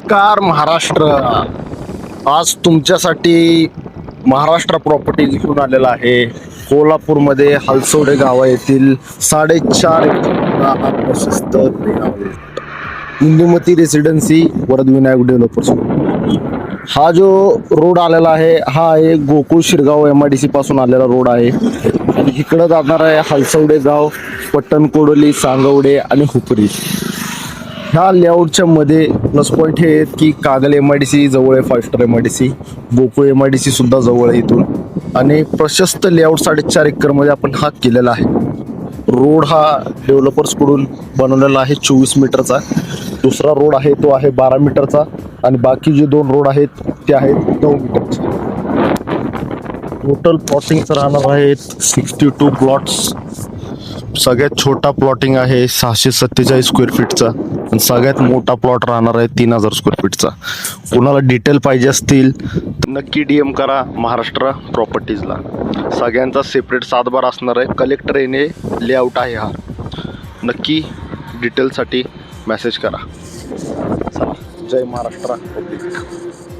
नमस्कार महाराष्ट्र. आज तुमच्यासाठी महाराष्ट्र प्रॉपर्टी घेऊन आलेला आहे. कोल्हापूरमध्ये हलसोडे गावा येथील 4.5 एकरचा हा प्रशस्त layout. Indumati residency Varadvinayak developers. हा जो रोड आलेला आहे हा आहे गोकुळ शिरगाव MIDC पासून आलेला रोड आहे आणि इकडं जाणार आहे हलसवडे गाव, पट्टण कोडोली, सांगवडे आणि हुपरी. ह्या लेआउटच्या मध्ये प्लस पॉईंट हे आहेत की कागल MIDC जवळ आहे, 5 स्टार MIDC, गोकुळ MIDC सुद्धा जवळ आहे इथून. आणि प्रशस्त लेआउट 4.5 एकरमध्ये आपण हा केलेला आहे. रोड हा डेव्हलपर्सकडून बनवलेला आहे 24 मीटरचा. दुसरा रोड आहे तो आहे 12 मीटरचा आणि बाकी जे 2 रोड आहेत ते आहेत 9 मीटरचे. टोटल प्लॉटिंगचं राहणार आहेत 62 प्लॉट्स. सगळ्यात छोटा प्लॉटिंग आहे 647 स्क्वेअर फीटचा आणि सगळ्यात मोठा प्लॉट राहणार आहे 3000 स्क्वेअर फीटचा. कोणाला डिटेल पाहिजे असतील तर नक्की DM करा महाराष्ट्र प्रॉपर्टीजला. सगळ्यांचा सेपरेट सातबार असणार आहे. कलेक्टर येणे लेआउट आहे हा. नक्की डिटेलसाठी मेसेज करा. चला, जय महाराष्ट्र पब्लिक.